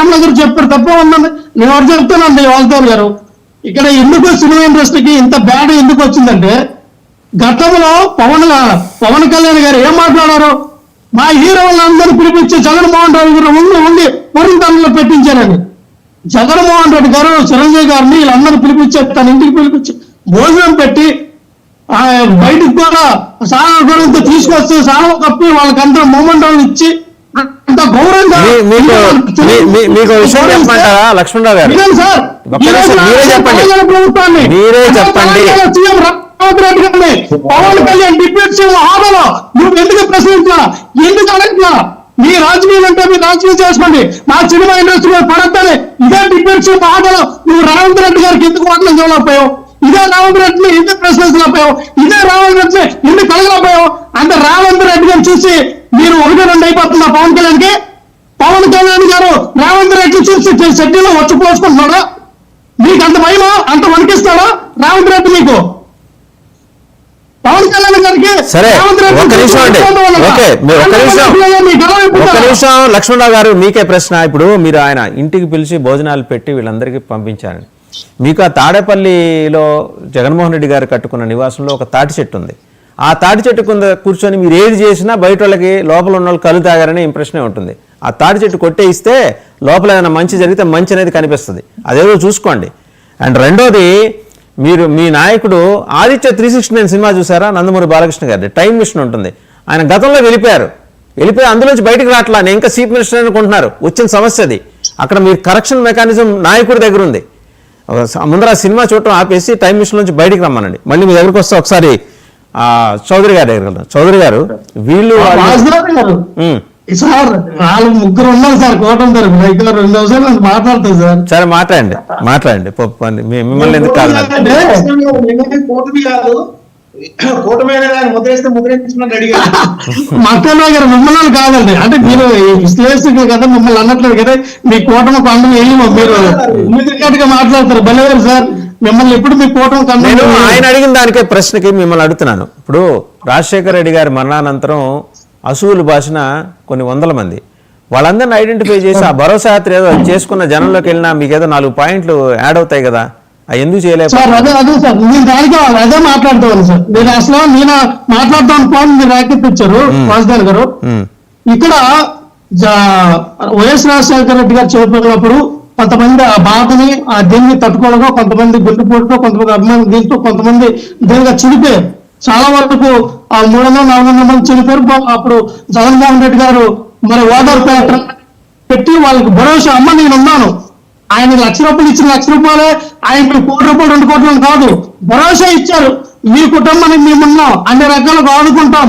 రామనగర్ చెప్పారు తప్ప ఉందండి. నేను ఎవరు చెప్తానండి వాల్తేరు గారు, ఇక్కడ ఎందుకు సినిమా ఇండస్ట్రీకి ఇంత బ్యాడ్ ఎందుకు వచ్చిందంటే గతంలో పవన్ కళ్యాణ్ గారు ఏం మాట్లాడారు, మా హీరోలందరూ పిలిపించి జగన్మోహన్ రెడ్డి గారు ఉండి పొరుగుతంలో పెట్టించారని. జగన్మోహన్ రెడ్డి గారు చిరంజీవి గారిని వీళ్ళందరూ పిలిపించి తన ఇంటికి పిలిపించి భోజనం పెట్టి బయటికి కూడా సాగడంతో తీసుకొచ్చి సాగం కప్పి వాళ్ళకంతా మొమెంటం ఇచ్చి అంత గౌరవంగా మీకు విషయం చెప్పమంటారా లక్ష్మణరావు గారు? ప్రభుత్వాన్ని సీఎం రేవంత్ రెడ్డి గారిని పవన్ కళ్యాణ్ డిప్యూటీ సీఎం హోదాలో నువ్వు ఎందుకు ప్రశ్నించా, ఎందుకు అడగట్లా? మీ రాజకీయం అంటే మీరు రాజకీయం చేసుకోండి, మా సినిమా ఇండస్ట్రీలో పడద్దని ఇదే డిప్యూటీ సీఎం హోదాలో నువ్వు రేవంత్ రెడ్డి గారికి ఎందుకు వాటిని చూడలేకపోయావు? ఇదే రేవంత్ రెడ్డిని ఎందుకు ప్రశ్నించలేకపోయావు? ఇదే రేవంత్ రెడ్డిని ఎందుకు కలగలేకపోయావు? అంటే రేవంత్ రెడ్డి గారిని చూసి మీరు 1-2 అయిపోతుందా పవన్ కళ్యాణ్ కి? పవన్ కళ్యాణ్ గారు రేవంత్ రెడ్డి చూసి షెడ్యూల్లో వచ్చి పోసుకుంటున్నాడా? మీకు అంత భయమా, అంత వణికిస్తాడా రేవంత్ రెడ్డి మీకు? పవన్ కళ్యాణ్ గారికి ఒక్క నిమిషం లక్ష్మణరావు గారు, మీకే ప్రశ్న. ఇప్పుడు మీరు ఆయన ఇంటికి పిలిచి భోజనాలు పెట్టి వీళ్ళందరికీ పంపించారని, మీకు ఆ తాడేపల్లిలో జగన్మోహన్ రెడ్డి గారు కట్టుకున్న నివాసంలో ఒక తాటి చెట్టు ఉంది. ఆ తాటి చెట్టు కింద కూర్చొని మీరు ఏది చేసినా బయట వాళ్ళకి లోపల ఉన్న వాళ్ళు కళ్ళు తాగారనే ఇంప్రెషనే ఉంటుంది. ఆ తాటి చెట్టు కొట్టేయిస్తే లోపల ఏదైనా మంచి జరిగితే మంచి అనేది కనిపిస్తుంది, అదేదో చూసుకోండి. అండ్ రెండోది, మీరు మీ నాయకుడు ఆదిత్య 369 సినిమా చూసారా? నందమూరి బాలకృష్ణ గారి టైం మిషన్ ఉంటుంది. ఆయన గతంలో వెళ్ళిపోయి అందులోంచి బయటకు రావట్లా. నేను ఇంకా చీఫ్ మినిస్టర్ అనుకుంటున్నారు. వచ్చిన సమస్య అది. అక్కడ మీరు కరెక్షన్ మెకానిజం నాయకుడి దగ్గర ఉంది. ముందర ఆ సినిమా చూడటం ఆపేసి టైం మిషన్ నుంచి బయటికి రమ్మనండి. మళ్ళీ మీ దగ్గరకు వస్తే ఒకసారి చౌదరి గారి దగ్గర వెళ్దాం. చౌదరి గారు, వీళ్ళు సార్ వాళ్ళు ముగ్గురు ఉన్నారు సార్, కూటమి తరఫున 2 నిమిషాలు మాట్లాడతారు సార్. సరే మాట్లాడండి. మిమ్మల్ని ఎందుకు కాదు, మక్కన్న గారు మిమ్మల్ని కాదండి. అంటే మీరు విశ్లేషకులు కదా, మిమ్మల్ని అన్నట్లేదు కదా. మీ కూటమి కండం వేయమో మీరు గా మాట్లాడతారు బలగారు సార్. మిమ్మల్ని ఎప్పుడు మీ కూటమి కండం. ఆయన అడిగిన దానికే ప్రశ్నకి మిమ్మల్ని అడుగుతున్నాను. ఇప్పుడు రాజశేఖర రెడ్డి గారి మరణానంతరం అసూలు భాషన కొన్ని 100 మంది వాళ్ళందరినీ ఐడెంటిఫై చేసి ఆ భరోసా యాత్ర ఏదో చేసుకున్న జనంలోకి వెళ్ళినా మీకు ఏదో 4 పాయింట్లు యాడ్ అవుతాయి కదా, అవి ఎందుకు చేయలేదు సార్? అదే సార్, నేను దానికి అదే మాట్లాడుతాను సార్. నేను అసలు నేను మాట్లాడతాను పోను, మీరు రేకెత్తిచ్చారు వాసుదేవ్ గారు. ఇక్కడ వైఎస్ రాజశేఖర రెడ్డి గారు చనిపోయినప్పుడు కొంతమంది ఆ బాధని ఆ దీన్ని తట్టుకోవడంలో, కొంతమంది గుండెపోటుతో, కొంతమంది అభిమానం దీంతో, కొంతమంది దీనిగా చనిపోయారు. చాలా వరకు ఆ 300-400 మంది చనిపోయారు. అప్పుడు జగన్మోహన్ రెడ్డి గారు మరి ఓదార్పు పెట్టి వాళ్ళకి భరోసా, అమ్మ నేను ఉన్నాను, ఆయన 1,00,000 రూపాయలు ఇచ్చిన 1,00,000 రూపాయలే ఆయన 1 కోటి రూపాయలు 2 కోట్లు కాదు, భరోసా ఇచ్చారు. మీ కుటుంబానికి మేమున్నాం, అన్ని రకాలుగా ఆదుకుంటాం,